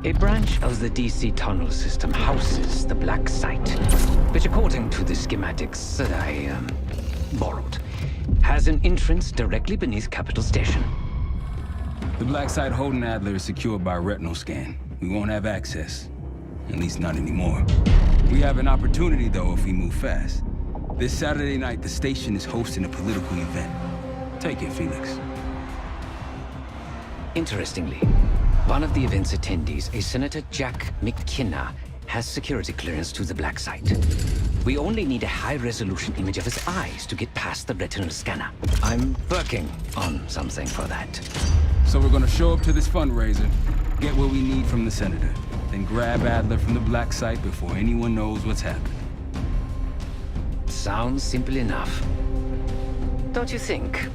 A branch of the DC tunnel system houses the Black Site, which according to the schematics that I borrowed, has an entrance directly beneath Capital Station. The Black Site holding Adler is secured by retinal scan. We won't have access. At least not anymore. We have an opportunity, though, if we move fast. This Saturday night, the station is hosting a political event. Take it, Felix. Interestingly, one of the event's attendees, a Senator Jack McKenna, has security clearance to the Black Site. We only need a high-resolution image of his eyes to get past the retinal scanner. I'm working on something for that. So we're gonna show up to this fundraiser, get what we need from the Senator, then grab Adler from the Black Site before anyone knows what's happening. Sounds simple enough. Don't you think?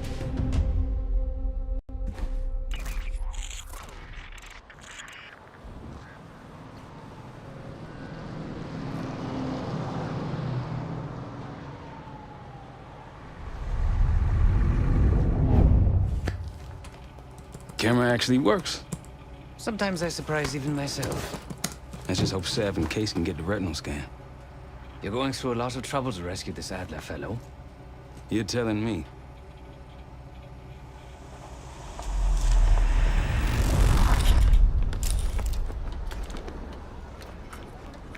Camera actually works. Sometimes I surprise even myself. Let's just hope Sev and Case can get the retinal scan. You're going through a lot of trouble to rescue this Adler fellow. You're telling me.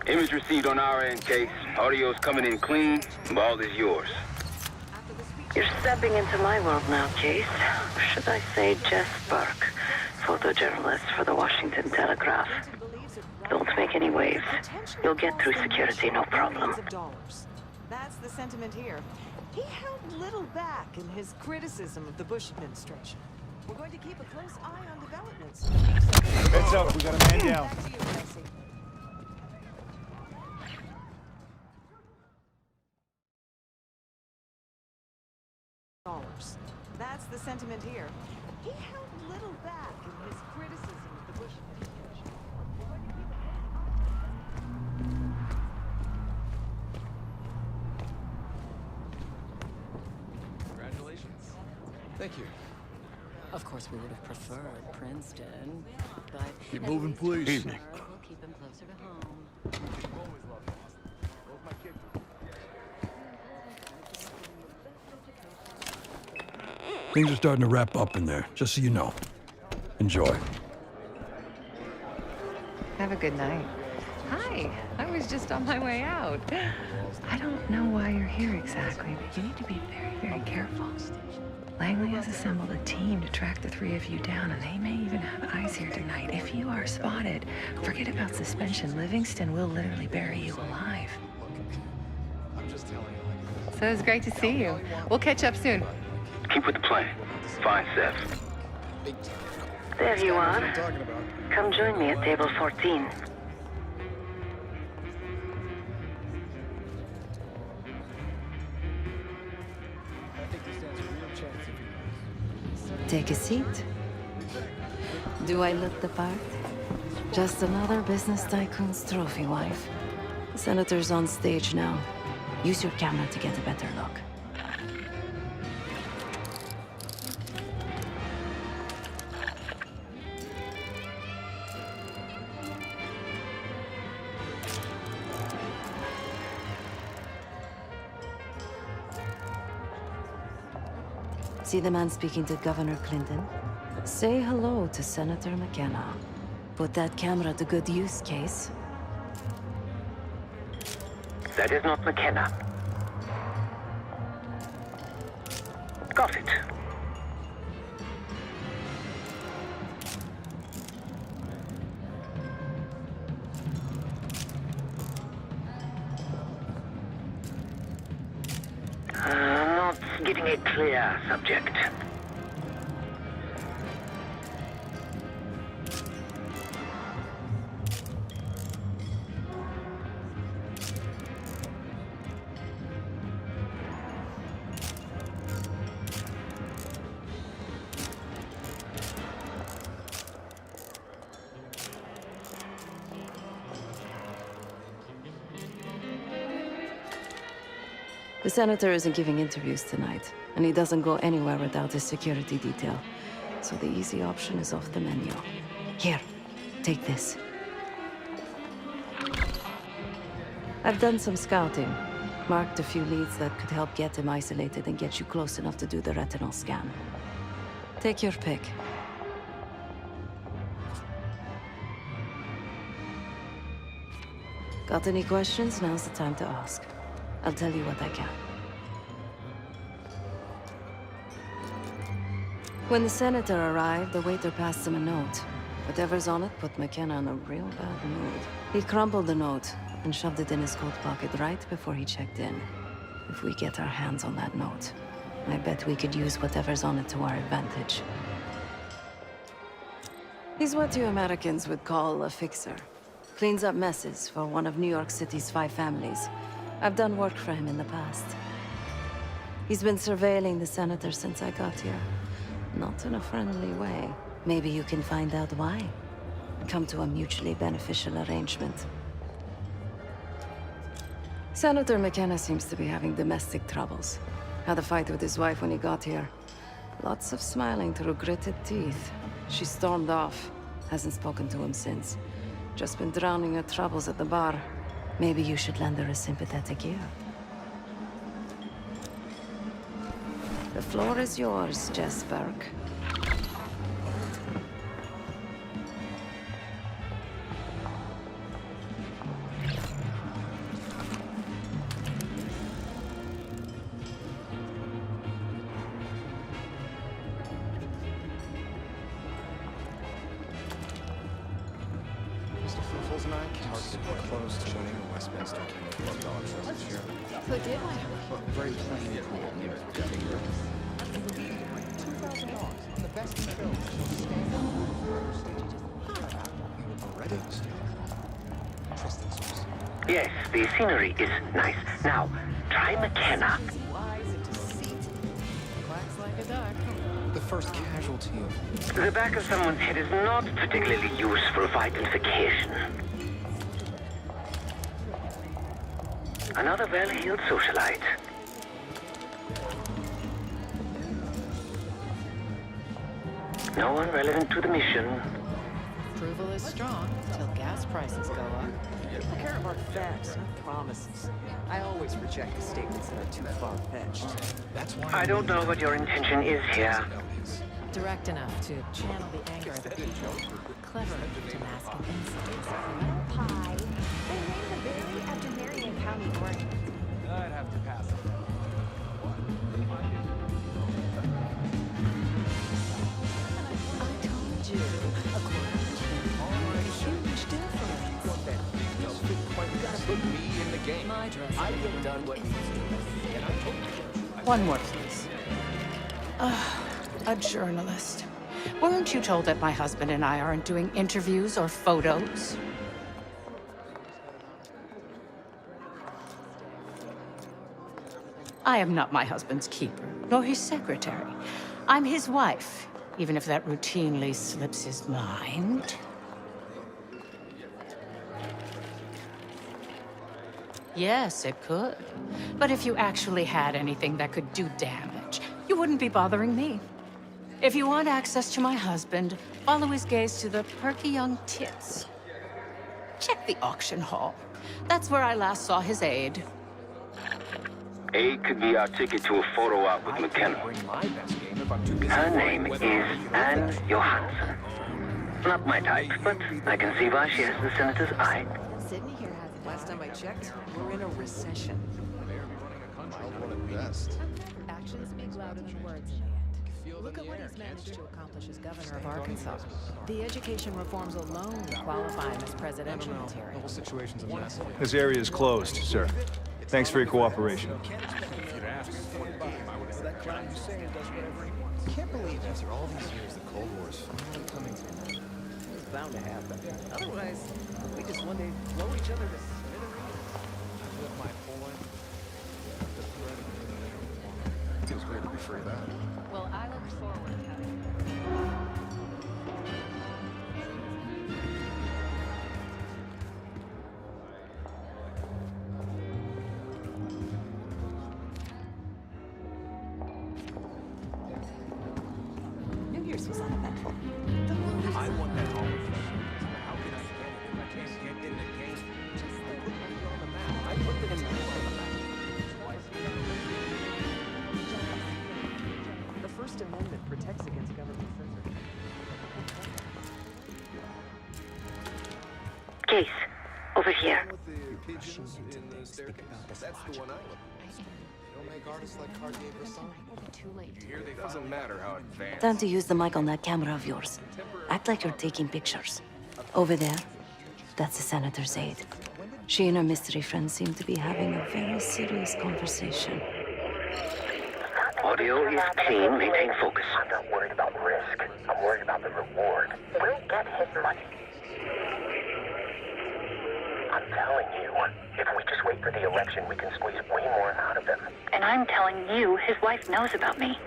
Image received on our end, Case. Audio's coming in clean. Ball is yours. You're stepping into my world now, Case. Or should I say Jess Burke, photojournalist for the Washington Telegraph. Don't make any waves. You'll get through security, no problem. That's the sentiment here. He held little back in his criticism of the Bush administration. We're going to keep a close eye on developments. Heads up, we got a man down. Back to you, Casey. That's the sentiment here. He held little back in his criticism of the Bush administration. We're going to keep a Congratulations. Thank you. Of course, we would have preferred Princeton, but... Keep moving, please. Evening. We'll keep him closer to home. Things are starting to wrap up in there, just so you know. Enjoy. Have a good night. Hi, I was just on my way out. I don't know why you're here exactly, but you need to be very, very careful. Langley has assembled a team to track the three of you down, and they may even have eyes here tonight. If you are spotted, forget about suspension. Livingston will literally bury you alive. So it was great to see you. We'll catch up soon. Keep with the plan. Find Sev. There you are. Come join me at table 14. Take a seat. Do I look the part? Just another business tycoon's trophy wife. The senator's on stage now. Use your camera to get a better look. See the man speaking to Governor Clinton? Say hello to Senator McKenna. Put that camera to good use, Case. That is not McKenna. Got it. Not getting a clear subject. The senator isn't giving interviews tonight, and he doesn't go anywhere without his security detail. So the easy option is off the menu. Here, take this. I've done some scouting. Marked a few leads that could help get him isolated and get you close enough to do the retinal scan. Take your pick. Got any questions? Now's the time to ask. I'll tell you what I can. When the senator arrived, the waiter passed him a note. Whatever's on it put McKenna in a real bad mood. He crumpled the note and shoved it in his coat pocket right before he checked in. If we get our hands on that note, I bet we could use whatever's on it to our advantage. He's what you Americans would call a fixer. Cleans up messes for one of New York City's 5 families. I've done work for him in the past. He's been surveilling the senator since I got here. Not in a friendly way. Maybe you can find out why. Come to a mutually beneficial arrangement. Senator McKenna seems to be having domestic troubles. Had a fight with his wife when he got here. Lots of smiling through gritted teeth. She stormed off. Hasn't spoken to him since. Just been drowning her troubles at the bar. Maybe you should lend her a sympathetic ear. The floor is yours, Jess Burke. Mr. Fruffles and I targeted the closed showing in Westminster King of Dogs this year. So did I? Very plain $2,000 on the best show. Already? Interesting source. Yes, the scenery is nice. Now, try McKenna. Quacks like a duck. The first casualty of... The back of someone's head is not particularly useful for identification. Another well-heeled socialite. No one relevant to the mission. Approval is strong until gas prices go up. People care about facts, not promises. I always reject the statements that are too far-fetched. That's why I don't know what your intention is here. Direct enough to channel the anger of the people. Clever to mask an insult. Pie. They named the berry after Marion County, Oregon. I'd have to pass. I told you. A quarter huge difference. You gotta put me in the game. My dress. I have done what needs to be. And I told you. One more, please. A journalist. Weren't you told that my husband and I aren't doing interviews or photos? I am not my husband's keeper, nor his secretary. I'm his wife, even if that routinely slips his mind. Yes, it could. But if you actually had anything that could do damage, you wouldn't be bothering me. If you want access to my husband, follow his gaze to the perky young tits. Check the auction hall. That's where I last saw his aide. Aid could be our ticket to a photo op with McKenna. Her name is Anne Johansson. Not my type, but I can see why she has the senator's eye. Sydney here has it. Last time I checked, we're in a recession. One at best. Actions speak louder than words in the end. Look at what he's managed to accomplish as governor of Arkansas. The education reforms alone qualify him as presidential material. The whole situation's a mess. This area is closed, sir. Thanks for your cooperation. Can't believe after all these years the Cold War is finally coming to an end. It's bound to happen. Otherwise, we just one day blow each other to smithereens. I've lived my whole life. Feels weird to be free of that. Well, I look forward to having New Year's was uneventful. I want that home. How can I get it if I can't get in the game? Just like put me on the map. over here. It doesn't matter how advanced. Time to use the mic on that camera of yours. Act like you're taking pictures. Over there, that's the senator's aide. She and her mystery friend seem to be having a very serious conversation. Audio is clean. Maintain focus. I'm not worried about risk. I'm worried about the reward. We'll get his money. I'm telling you, if we just wait for the election, we can squeeze way more out of him. And I'm telling you, his wife knows about me.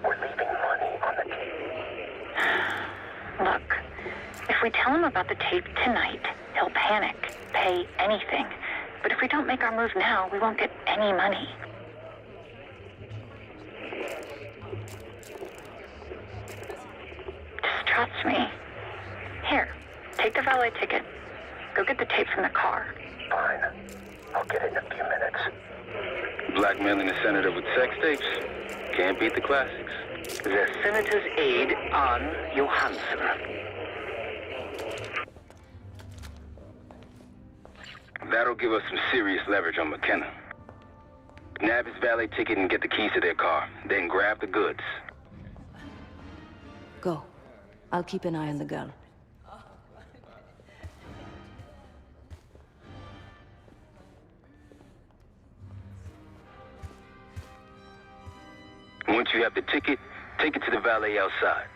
We're leaving money on the table. Look, if we tell him about the tape tonight, he'll panic, pay anything. But if we don't make our move now, we won't get any money. Just trust me. Here, take the valet ticket. Go get the tape from the car. Fine. I'll get it in a few minutes. Blackmailing the senator with sex tapes? Can't beat the classics. The senator's aide, Ann Johansson. That'll give us some serious leverage on McKenna. Nab his valet ticket and get the keys to their car. Then grab the goods. Go. I'll keep an eye on the girl. Once you have the ticket, take it to the valet outside.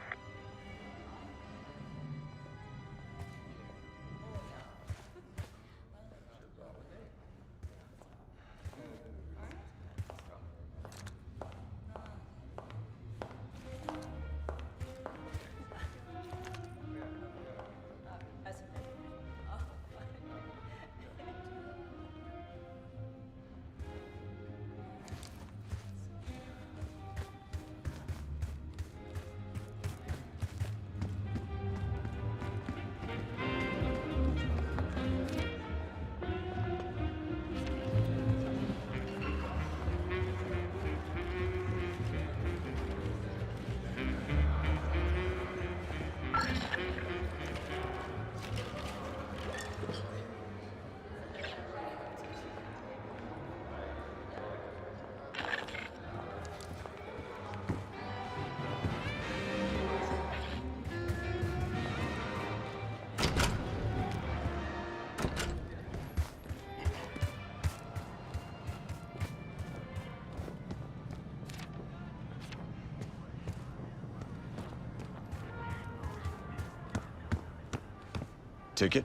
Ticket?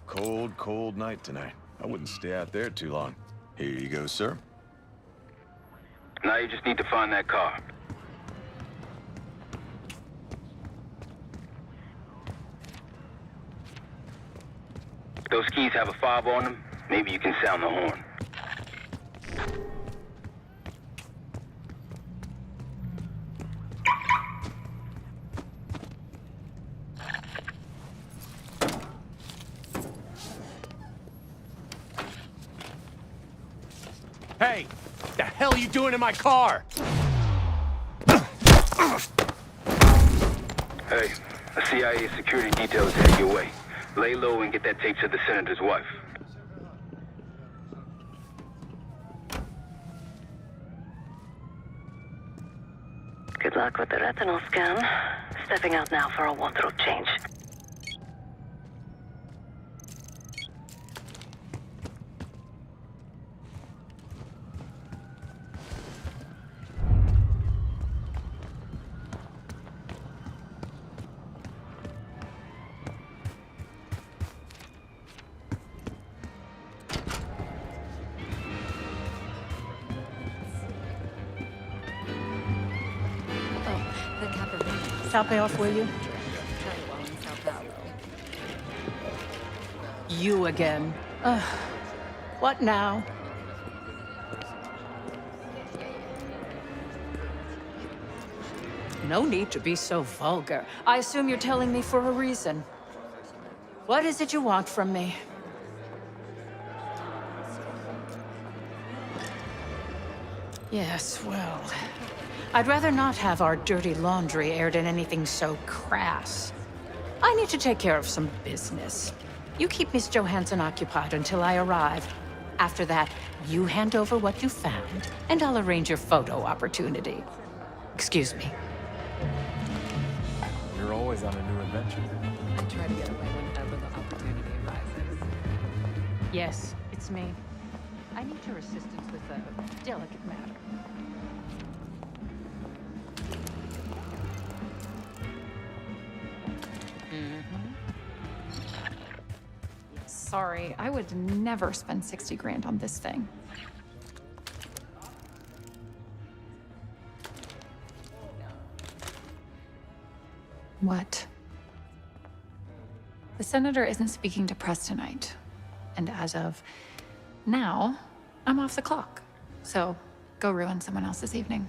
Cold, cold night tonight. I wouldn't stay out there too long. Here you go, sir. Now you just need to find that car. If those keys have a fob on them, maybe you can sound the horn. Hey! The hell are you doing in my car? Hey, a CIA security detail is headed your way. Lay low and get that tape to the senator's wife. Good luck with the retinal scan. Stepping out now for a wardrobe change. I'll pay off, will you? You again. What now? No need to be so vulgar. I assume you're telling me for a reason. What is it you want from me? Yes, well, I'd rather not have our dirty laundry aired in anything so crass. I need to take care of some business. You keep Miss Johansson occupied until I arrive. After that, you hand over what you found, and I'll arrange your photo opportunity. Excuse me. You're always on a new adventure. I try to get away whenever the opportunity arises. Yes, it's me. I need your assistance with a delicate matter. Sorry, I would never spend 60 grand on this thing. What? The senator isn't speaking to press tonight. And as of now, I'm off the clock. So go ruin someone else's evening.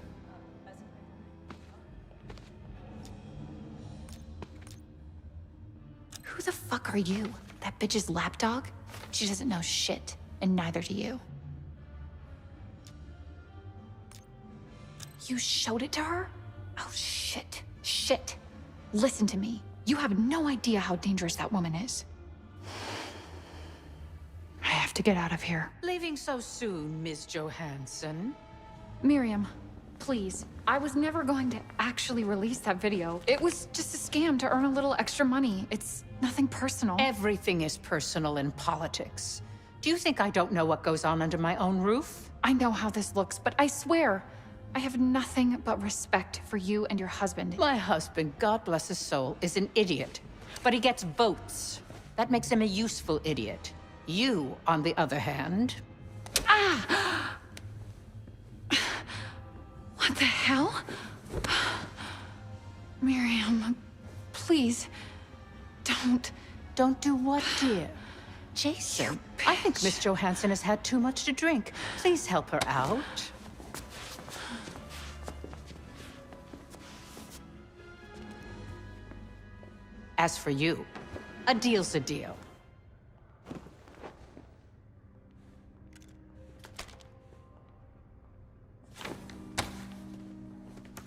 Who the fuck are you? That bitch's lapdog? She doesn't know shit, and neither do you. You showed it to her? Oh, shit. Shit. Listen to me. You have no idea how dangerous that woman is. I have to get out of here. Leaving so soon, Ms. Johansson? Miriam, please. I was never going to actually release that video. It was just a scam to earn a little extra money. It's nothing personal. Everything is personal in politics. Do you think I don't know what goes on under my own roof? I know how this looks, but I swear, I have nothing but respect for you and your husband. My husband, God bless his soul, is an idiot. But he gets votes. That makes him a useful idiot. You, on the other hand... Ah! What the hell? Miriam, please, don't. Don't do what, dear? Jason, I think Miss Johansson has had too much to drink. Please help her out. As for you, a deal's a deal.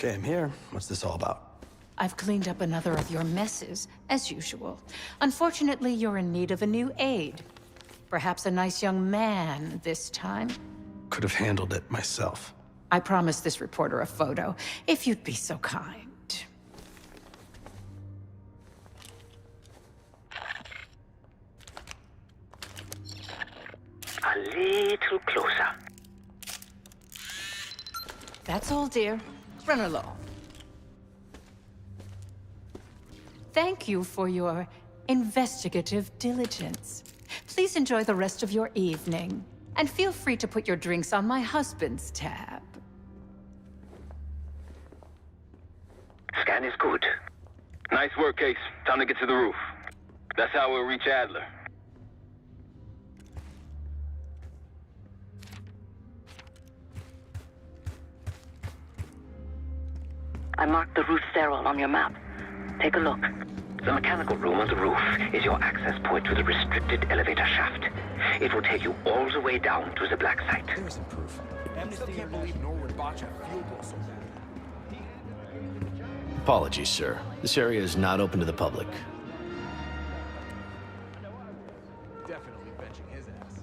Okay, I'm here. What's this all about? I've cleaned up another of your messes, as usual. Unfortunately, you're in need of a new aide. Perhaps a nice young man this time. Could have handled it myself. I promised this reporter a photo, if you'd be so kind. A little closer. That's all, dear. Run along. Thank you for your investigative diligence. Please enjoy the rest of your evening. And feel free to put your drinks on my husband's tab. Scan is good. Nice work, Case. Time to get to the roof. That's how we'll reach Adler. I marked the roof stairwell on your map. Take a look. The mechanical room on the roof is your access point to the restricted elevator shaft. It will take you all the way down to the black site. There's some proof. Amnesty can't believe Norwood botched a field goal so bad. Apologies, sir. This area is not open to the public. Definitely benching his ass.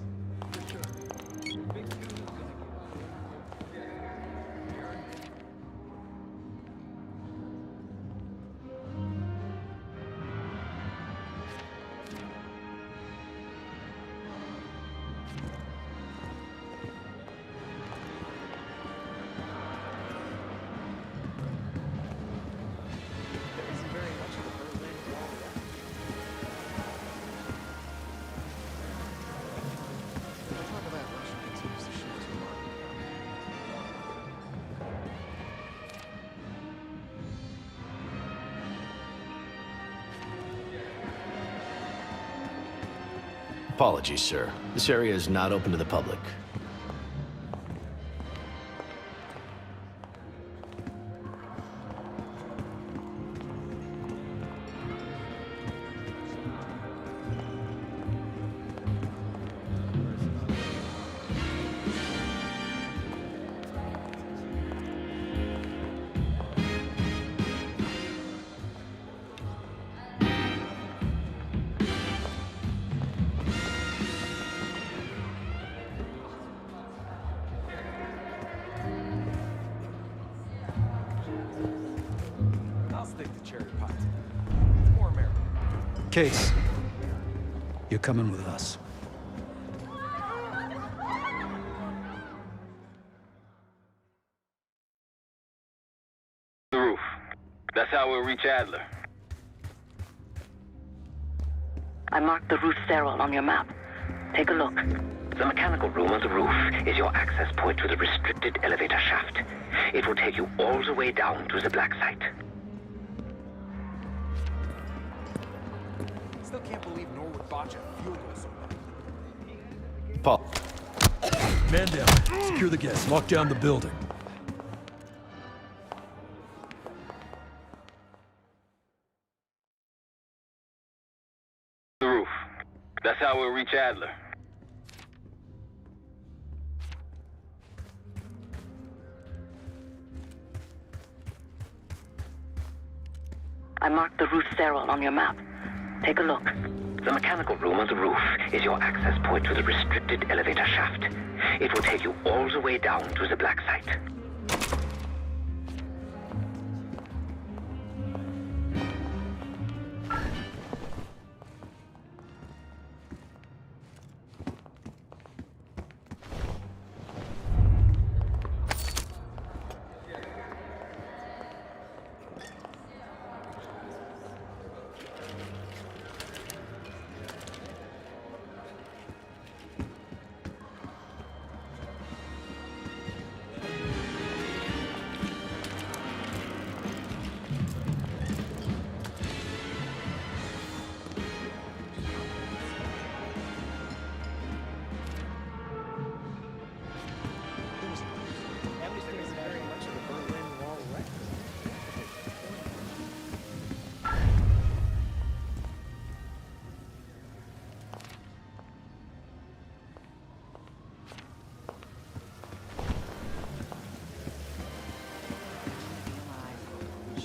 Apologies, sir. This area is not open to the public. take the cherry pie. The more American. Case, you're coming with us. The roof. That's how we'll reach Adler. I marked the roof stairwell on your map. Take a look. The mechanical room on the roof is your access point to the restricted elevator shaft. It will take you all the way down to the black site. Still can't believe Norwood botched a fuel goal so bad. Paul. Man down. Secure the gas. Lock down the building. The roof. That's how we'll reach Adler. I marked the roof stairwell on your map. Take a look. The mechanical room on the roof is your access point to the restricted elevator shaft. It will take you all the way down to the black site.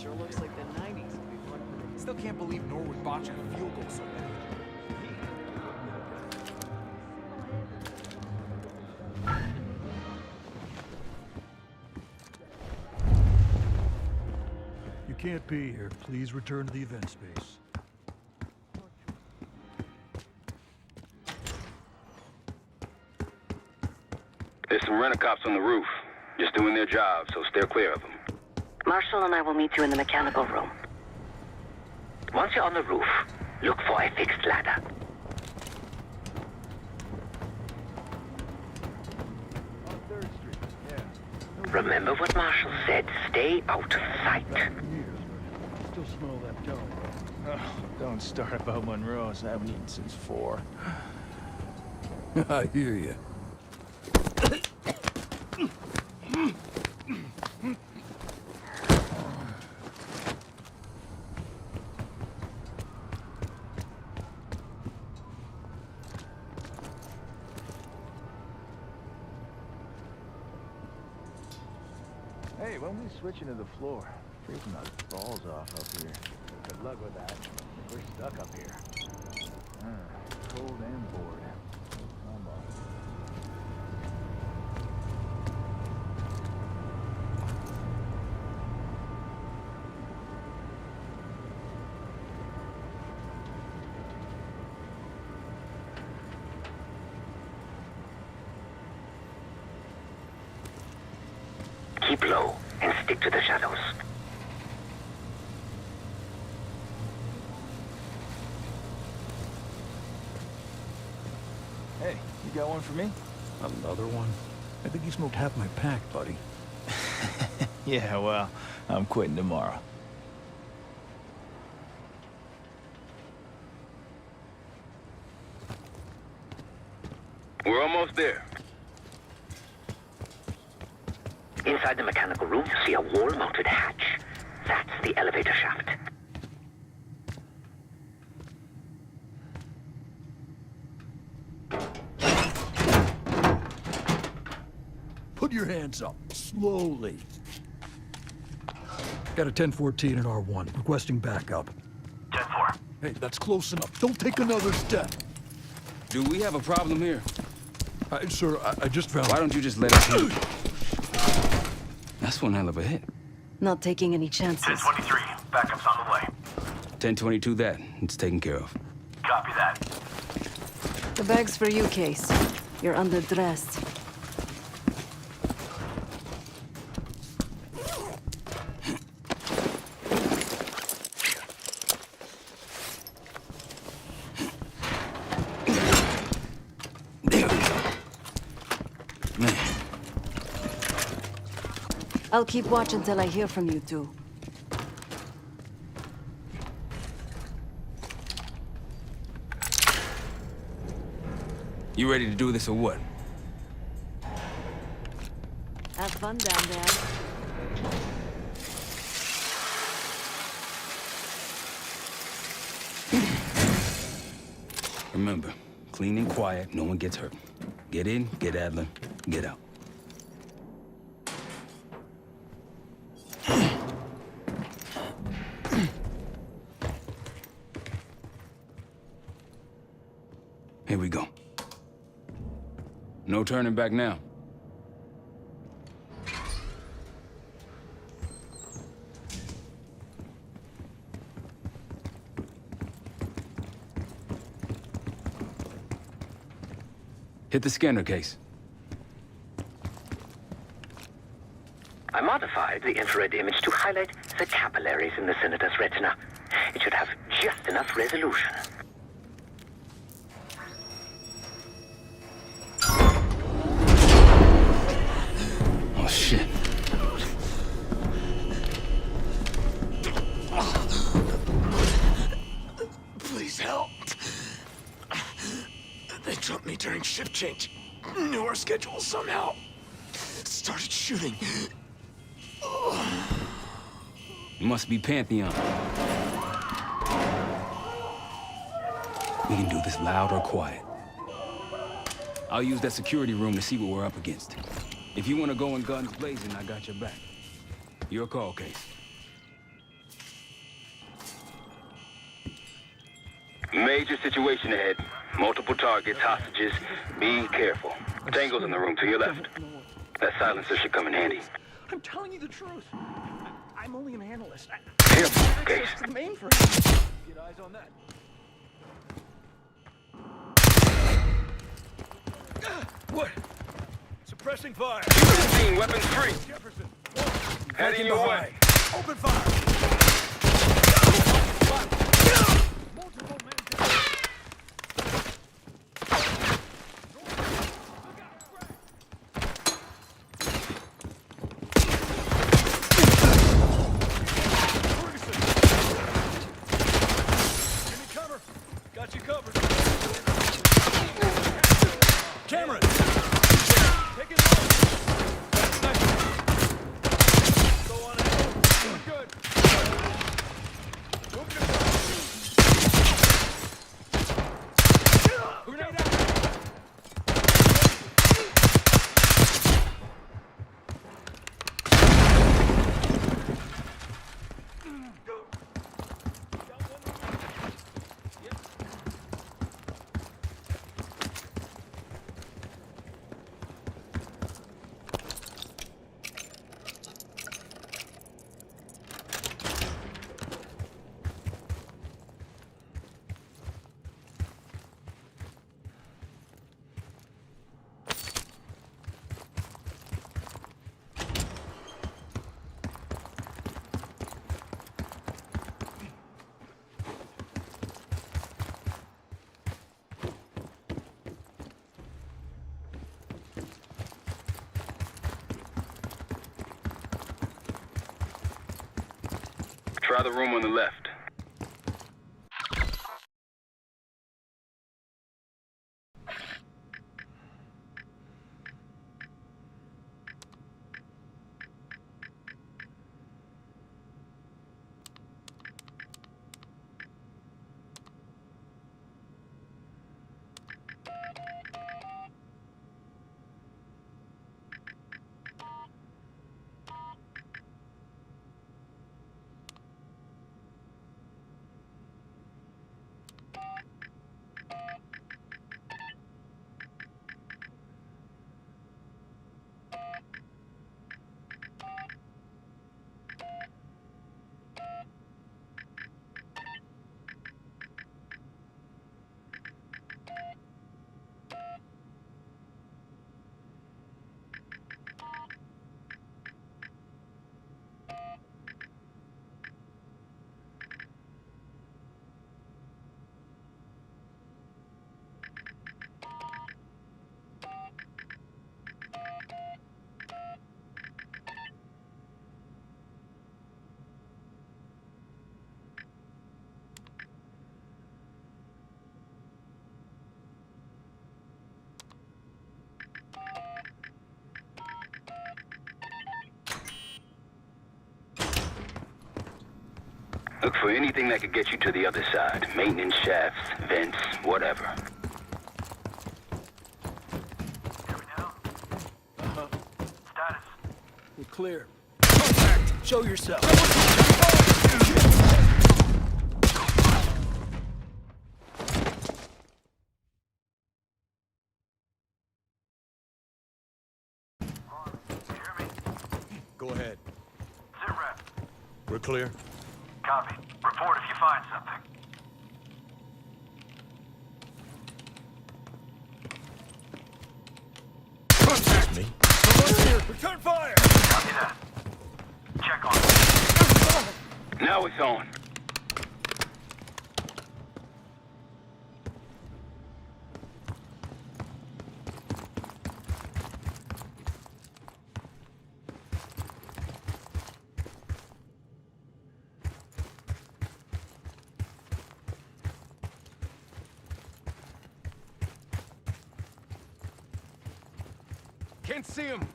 Sure looks like the 90s. Still can't believe Norwood botched a fuel goal so bad. You can't be here. Please return to the event space. There's some rent-a-cops on the roof. Just doing their job, so steer clear of them. Marshall and I will meet you in the mechanical room. Once you're on the roof, look for a fixed ladder. Remember what Marshall said, stay out of sight. Still smell that dough. Oh, don't start about Monroe's. I haven't eaten since 4. I hear you. Hey, when we switching to the floor? Freezing my balls off up here. Good luck with that. We're stuck up here. Cold and bored. Come on. Keep low and stick to the shadows. Hey, you got one for me? Another one? I think you smoked half my pack, buddy. Yeah, well, I'm quitting tomorrow. We're almost there. Inside the mechanical room, you see a wall-mounted hatch. That's the elevator shaft. Put your hands up, slowly. Got a 1014 and R1, requesting backup. 10-4. Hey, that's close enough. Don't take another step. Do we have a problem here? Sir, I just found... Why don't you just let us hit? That's one hell of a hit. Not taking any chances. 10-23. Backup's on 1022 that. It's taken care of. Copy that. The bag's for you, Case. You're underdressed. There we go. Man. I'll keep watch until I hear from you two. You ready to do this or what? Have fun down there. Remember, clean and quiet, no one gets hurt. Get in, get Adler, get out. Here we go. No turning back now. Hit the scanner, Case. I modified the infrared image to highlight the capillaries in the Senator's retina. It should have just enough resolution. Oh, shit. Please help. They jumped me during shift change. Knew our schedule somehow. Started shooting. Must be Pantheon. We can do this loud or quiet. I'll use that security room to see what we're up against. If you want to go in guns blazing, I got your back. Your call, Case. Major situation ahead. Multiple targets, hostages. Be careful. Tango's in the room to your left. That silencer should come in handy. I'm telling you the truth. I'm only an analyst. Careful, Case. To the mainframe. Get eyes on that. What? Suppressing fire. Keep the scene, weapons free. Jefferson. Heading your way. Open fire. Multiple men down. Got you covered. Cameron! Take it low. That's nice. Go on ahead. Doing good. Moving it forward. Grenade out. Try the room on the left. Look for anything that could get you to the other side. Maintenance shafts, vents, whatever. We're clear. Contact! Show yourself! Go ahead. Sit rep. We're clear. Copy. Report if you find something. Contact me. Someone's here! Return fire! Copy that. Check on it. Now it's on. Can't see him.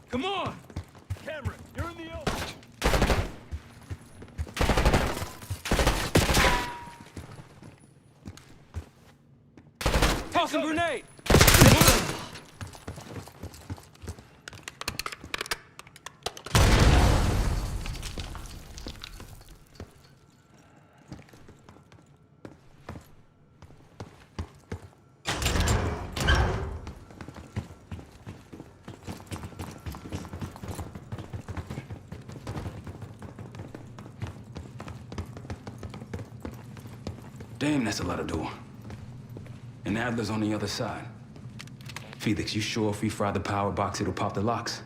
Come on! Cameron, you're in the open! Toss a grenade! Damn, that's a lot of door. And Adler's on the other side. Felix, you sure if we fry the power box, it'll pop the locks?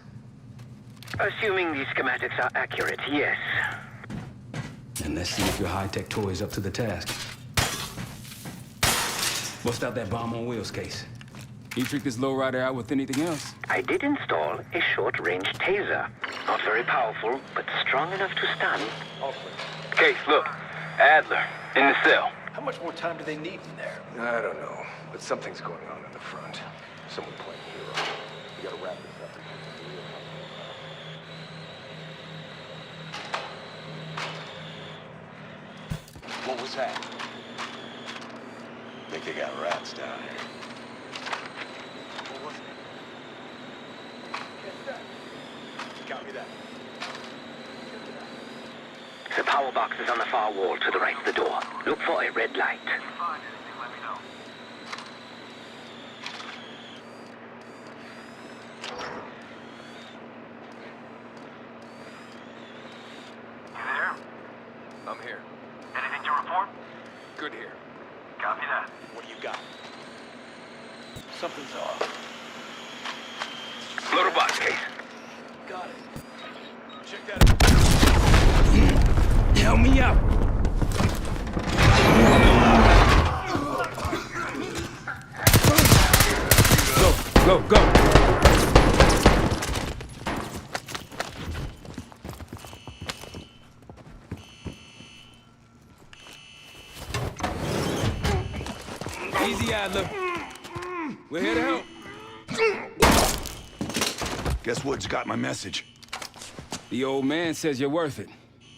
Assuming these schematics are accurate, yes. And let's see if your high-tech toy is up to the task. Bust out that bomb on wheels case. You trick this lowrider out with anything else? I did install a short-range taser. Not very powerful, but strong enough to stun. Case, look. Adler, in the cell. How much more time do they need in there? I don't know, but something's going on in the front. Someone playing hero. We gotta wrap this up. What was that? Think they got rats down here. What was it? Copy that. The power box is on the far wall to the right of the door. Look for a red light. Find anything, let me know. You there? I'm here. Anything to report? Good here. Copy that. What do you got? Something's off. Loader box, Case. Got it. Check that out. Help me out! Go, go, go! Easy, Adler. We're here to help. Guess Woods got my message. The old man says you're worth it.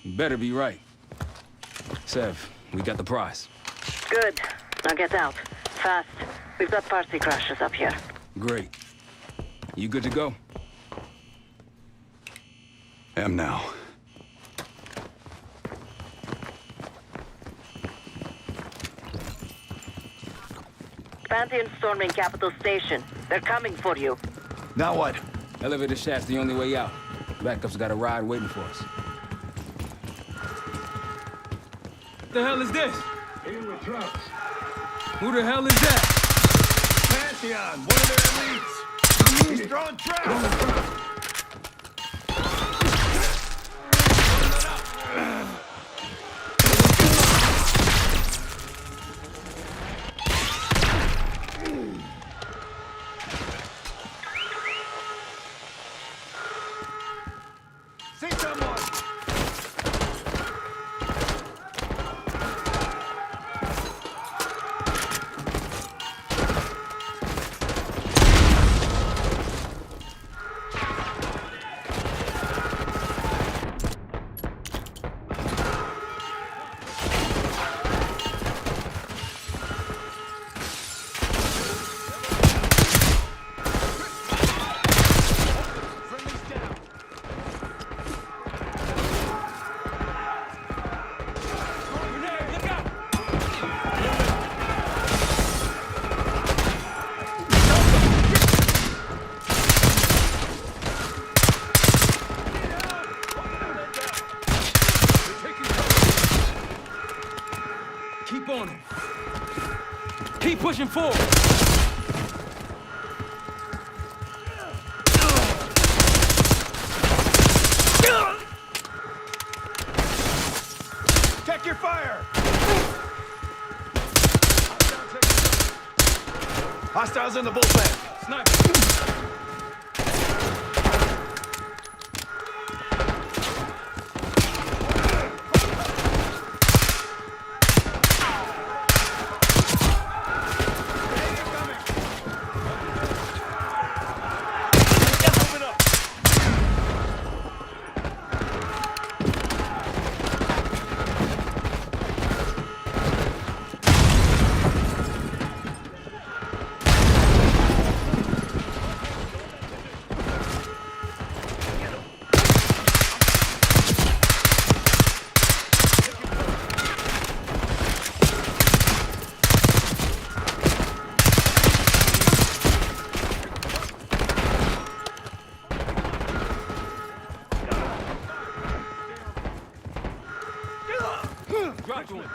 You better be right. Sev, we got the prize. Good. Now get out. Fast. We've got party crashes up here. Great. You good to go? Am now. Pantheon storming Capital Station. They're coming for you. Now what? Elevator shaft's the only way out. Backup's got a ride waiting for us. What the hell is this? In with trucks. Who the hell is that? Pantheon, one of their elites. He's throwing traps. See someone! Pushing forward. Check your fire! Hostiles in the bullpen. Sniper. Drop one.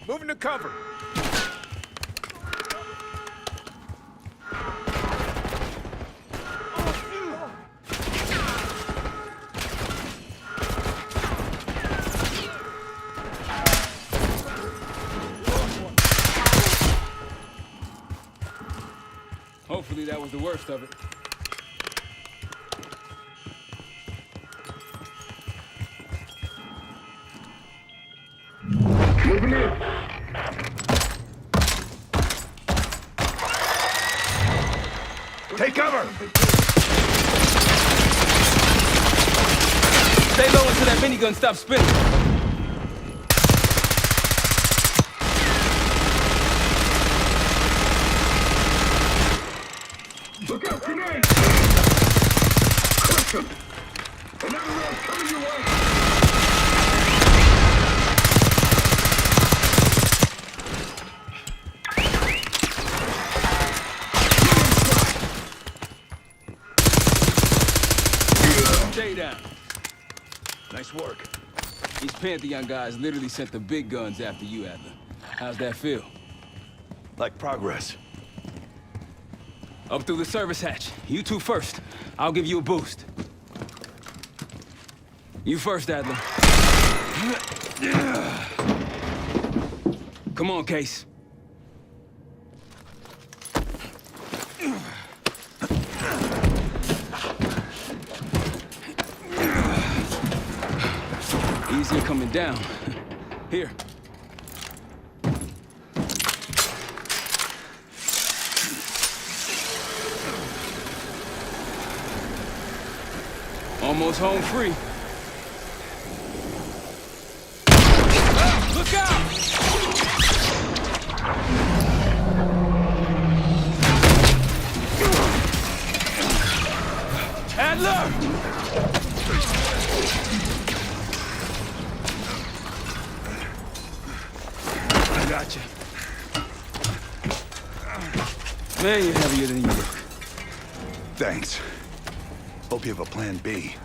Moving to cover. Hopefully that was the worst of it. Moving in. Take cover! Stay low until that minigun stops spinning. Look out, grenade! Crush him! Another round coming your way! Stay down. Nice work. These Pantheon guys literally sent the big guns after you, Adler. How's that feel? Like progress. Up through the service hatch. You two first. I'll give you a boost. You first, Adler. Come on, Case. Easier coming down. Here. Almost home free. Look out! Adler! I got you. Man, you're heavier than you look. Thanks. Hope you have a plan B.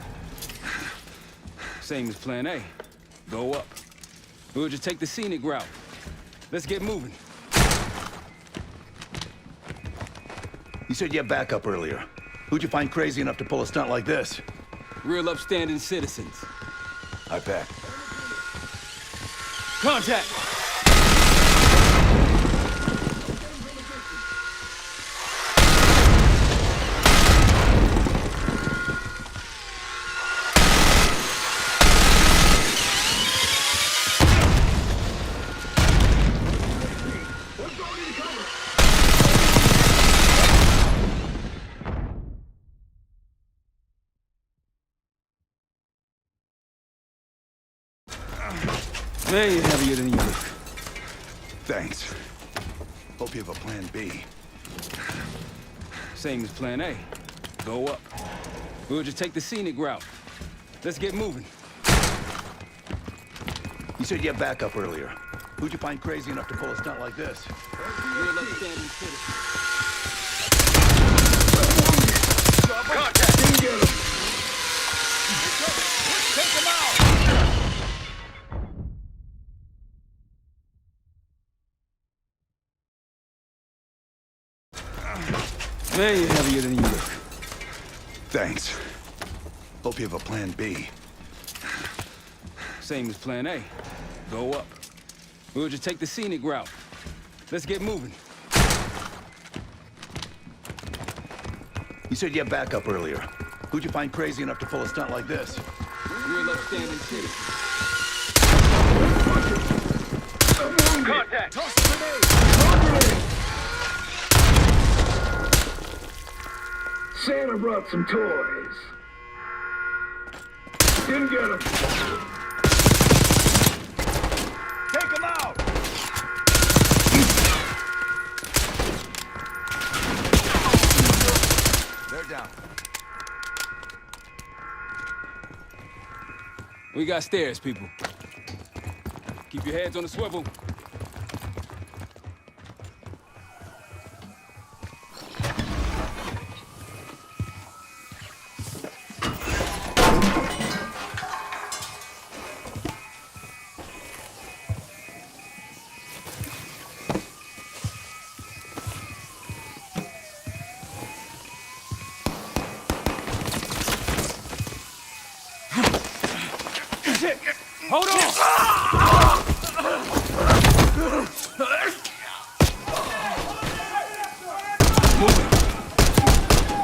Same as plan A. Go up. We'll just take the scenic route. Let's get moving. You said you had backup earlier. Who'd you find crazy enough to pull a stunt like this? Real upstanding citizens. I bet. Contact! Man, you're heavier than you look. Thanks. Hope you have a plan B. Same as plan A. Go up. We'll just take the scenic route. Let's get moving. You said you had backup earlier. Who'd you find crazy enough to pull a stunt like this? Real upstanding citizen. Contact! Get him! Take him out! Man, you're heavier than you look. Thanks. Hope you have a plan B. Same as plan A. Go up. We'll just take the scenic route. Let's get moving. You said you had backup earlier. Who'd you find crazy enough to pull a stunt like this? Real upstanding citizen. Contact! Toss a grenade! Santa brought some toys. Didn't get them. Take him out! They're down. We got stairs, people. Keep your heads on the swivel. Hold on! Moving.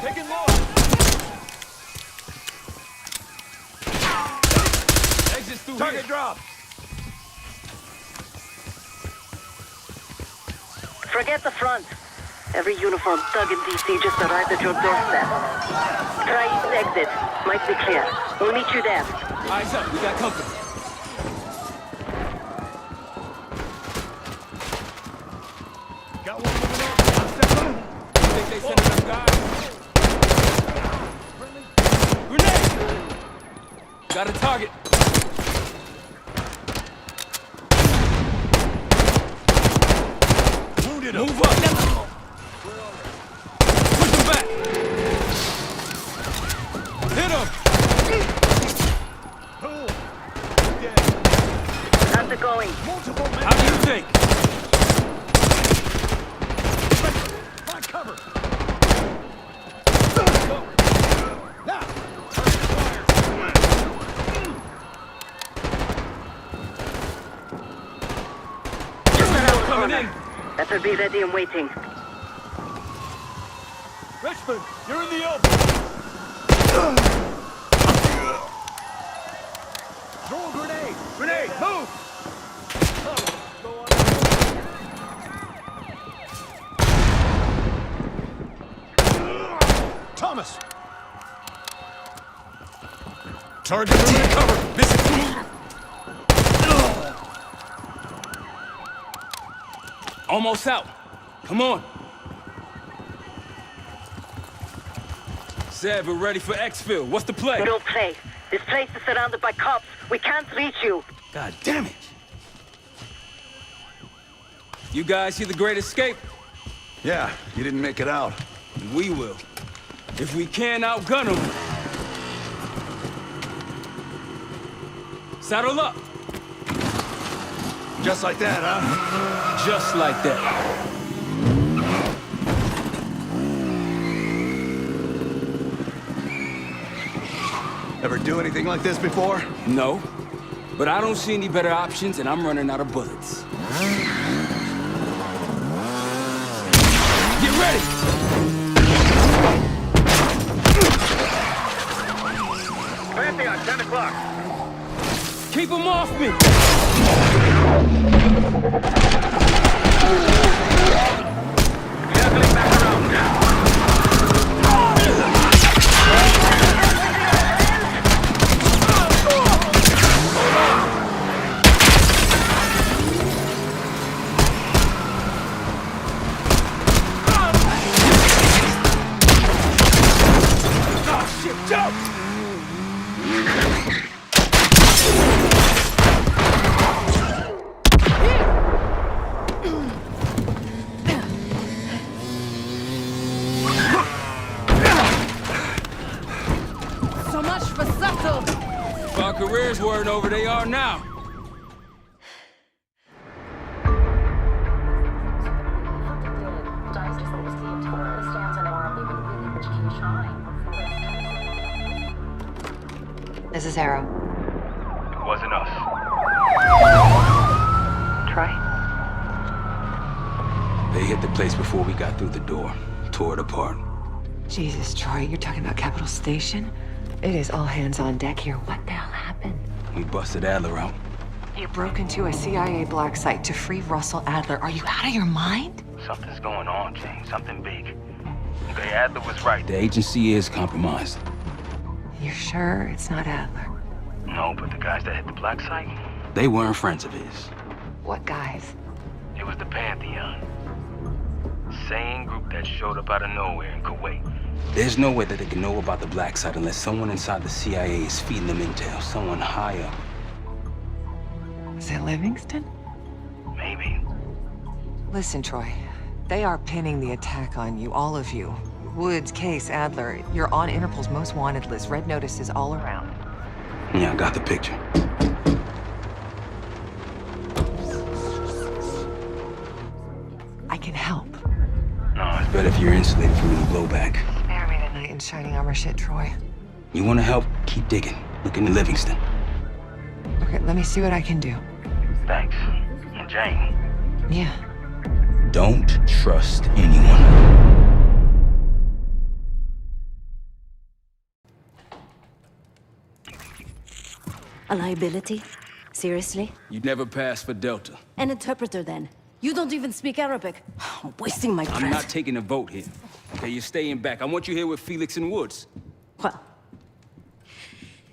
Taking more. Exit through Target here. drop! Forget the front. Every uniformed thug in DC just arrived at your doorstep. Try east exit. Might be clear. We'll meet you there. Eyes up, we got company. Got one moving up. Think they sent enough guys? Grenade! Got a target. Wounded him. Move up. Push him back. Hit him. How's it going? How do you think? Find cover. Now! Just around the Coming corner. in. Better be ready and waiting. Richmond, you're in the open. Throw a grenade! Grenade, move! Thomas! Target in cover! This is... Almost out. Come on. Zeb, we're ready for exfil. What's the play? No play. This place is surrounded by cops. We can't reach you. God damn it. You guys hear the Great Escape? Yeah, you didn't make it out. And we will. If we can't outgun them. Saddle up. Just like that, huh? Just like that. Ever do anything like this before? No. But I don't see any better options, and I'm running out of bullets. Get ready! Pantheon, 10 o'clock. Keep them off me! Circling back around. much for subtle. If our careers weren't over, they are now. This is Arrow. It wasn't us. Troy? They hit the place before we got through the door. Tore it apart. Jesus, Troy, you're talking about Capital Station? It is all hands on deck here. What the hell happened? We busted Adler out. You broke into a CIA black site to free Russell Adler. Are you out of your mind? Something's going on, James. Something big. Okay, Adler was right. The agency is compromised. You're sure it's not Adler? No, but the guys that hit the black site? They weren't friends of his. What guys? It was the Pantheon. Same group that showed up out of nowhere in Kuwait. There's no way that they can know about the black site unless someone inside the CIA is feeding them intel. Someone high up. Is it Livingston? Maybe. Listen, Troy. They are pinning the attack on you, all of you. Woods, Case, Adler. You're on Interpol's most wanted list. Red notices all around. Yeah, I got the picture. I can help. No, it's better if you're insulated from any blowback. Spare me the knight in shining armor shit, Troy. You want to help? Keep digging. Look into Livingston. Okay, let me see what I can do. Thanks. And Jane. Yeah. Don't trust anyone. A liability? Seriously? You'd never pass for Delta. An interpreter, then. You don't even speak Arabic. I'm wasting my breath. I'm not taking a vote here. Okay, you're staying back. I want you here with Felix and Woods. Well,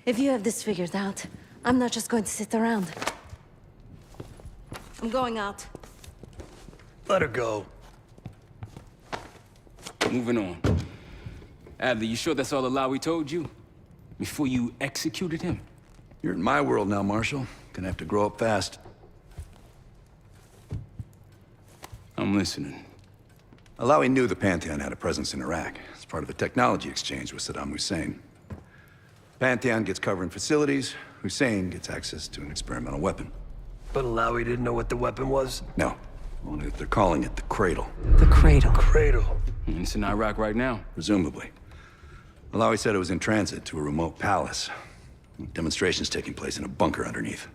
if you have this figured out, I'm not just going to sit around. I'm going out. Let her go. Moving on. Adler, you sure that's all the lie we told you? Before you executed him? You're in my world now, Marshal. Gonna have to grow up fast. I'm listening. Alawi knew the Pantheon had a presence in Iraq. It's part of a technology exchange with Saddam Hussein. Pantheon gets cover in facilities. Hussein gets access to an experimental weapon. But Alawi didn't know what the weapon was? No. Only that they're calling it the Cradle. The Cradle. Cradle. It's in Iraq right now. Presumably. Alawi said it was in transit to a remote palace. Demonstrations taking place in a bunker underneath.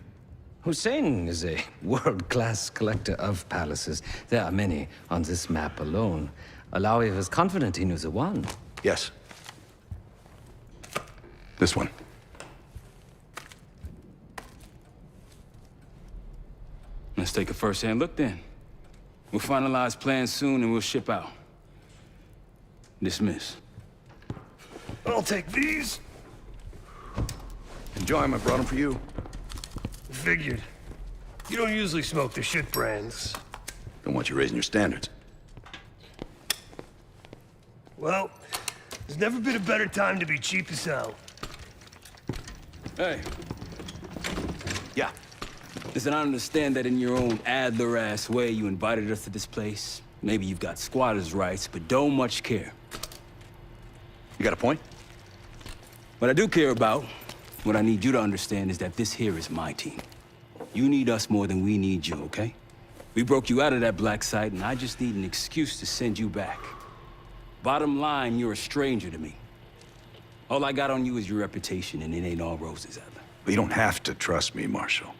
Hussein is a world-class collector of palaces. There are many on this map alone. Alawi was confident he knew the one. Yes. This one. Let's take a first-hand look then. We'll finalize plans soon and we'll ship out. Dismiss. I'll take these. Enjoy them. I brought them for you. Figured. You don't usually smoke the shit brands. Don't want you raising your standards. Well, there's never been a better time to be cheap as hell. Hey. Yeah. Listen, I understand that in your own Adler-ass way you invited us to this place. Maybe you've got squatters' rights, but don't much care. You got a point? What I do care about, what I need you to understand is that this here is my team. You need us more than we need you, okay? We broke you out of that black site, and I just need an excuse to send you back. Bottom line, you're a stranger to me. All I got on you is your reputation, and it ain't all roses, Adler. But you don't have to trust me, Marshal.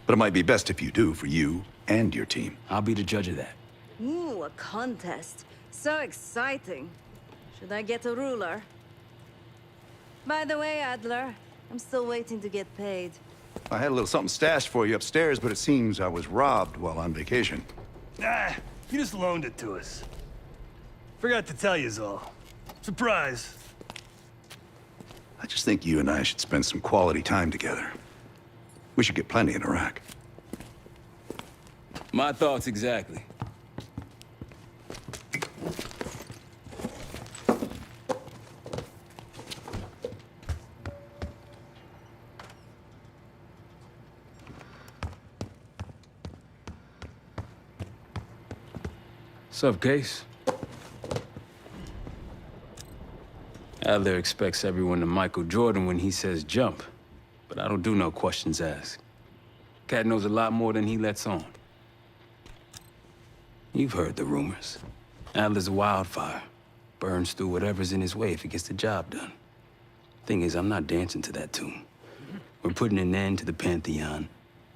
But it might be best if you do, for you and your team. I'll be the judge of that. Ooh, a contest. So exciting. Should I get a ruler? By the way, Adler, I'm still waiting to get paid. I had a little something stashed for you upstairs, but it seems I was robbed while on vacation. Ah, you just loaned it to us. Forgot to tell yous all. Surprise. I just think you and I should spend some quality time together. We should get plenty in Iraq. My thoughts exactly. What's up, Case? Adler expects everyone to Michael Jordan when he says jump, but I don't do no questions asked. Cat knows a lot more than he lets on. You've heard the rumors. Adler's a wildfire. Burns through whatever's in his way if he gets the job done. Thing is, I'm not dancing to that tune. We're putting an end to the Pantheon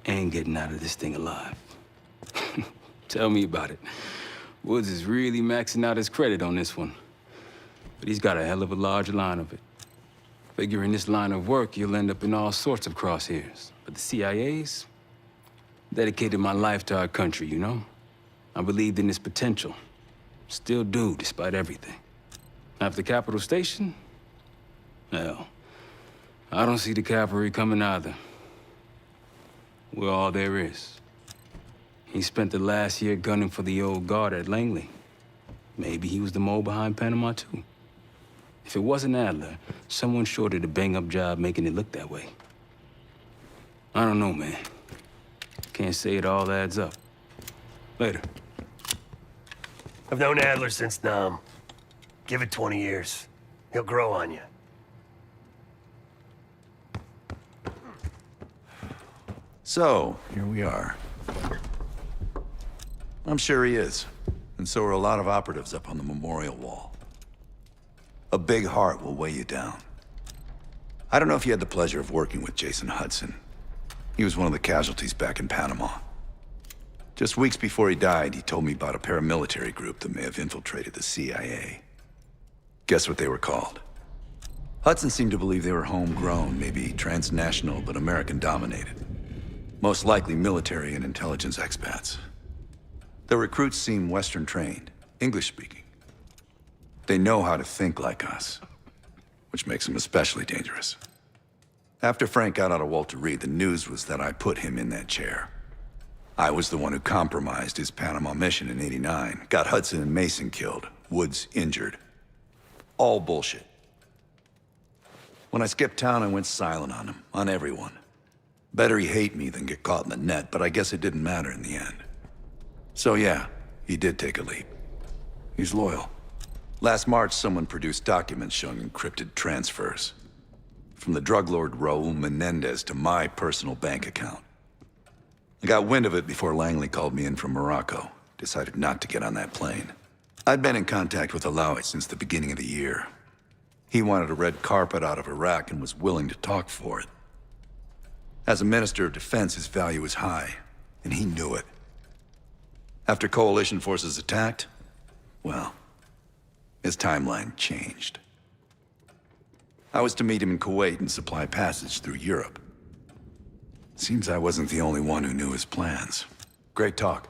and getting out of this thing alive. Tell me about it. Woods is really maxing out his credit on this one. But he's got a hell of a large line of it. Figure in this line of work, you'll end up in all sorts of crosshairs. But the CIA's dedicated my life to our country, you know? I believed in its potential. Still do, despite everything. After Capital Station? Hell, I don't see the cavalry coming either. We're all there is. He spent the last year gunning for the old guard at Langley. Maybe he was the mole behind Panama, too. If it wasn't Adler, someone sure did a bang-up job making it look that way. I don't know, man. Can't say it all adds up. Later. I've known Adler since Nam. Give it 20 years. He'll grow on you. So, here we are. I'm sure he is. And so are a lot of operatives up on the memorial wall. A big heart will weigh you down. I don't know if you had the pleasure of working with Jason Hudson. He was one of the casualties back in Panama. Just weeks before he died, he told me about a paramilitary group that may have infiltrated the CIA. Guess what they were called? Hudson seemed to believe they were homegrown, maybe transnational, but American-dominated. Most likely military and intelligence expats. The recruits seem Western-trained, English-speaking. They know how to think like us, which makes them especially dangerous. After Frank got out of Walter Reed, the news was that I put him in that chair. I was the one who compromised his Panama mission in '89, got Hudson and Mason killed, Woods injured. All bullshit. When I skipped town, I went silent on him, on everyone. Better he hate me than get caught in the net, but I guess it didn't matter in the end. So yeah, he did take a leap. He's loyal. Last March, someone produced documents showing encrypted transfers. From the drug lord Raul Menendez to my personal bank account. I got wind of it before Langley called me in from Morocco. Decided not to get on that plane. I'd been in contact with Alawi since the beginning of the year. He wanted a red carpet out of Iraq and was willing to talk for it. As a Minister of Defense, his value was high, and he knew it. After coalition forces attacked, well, his timeline changed. I was to meet him in Kuwait and supply passage through Europe. Seems I wasn't the only one who knew his plans. Great talk.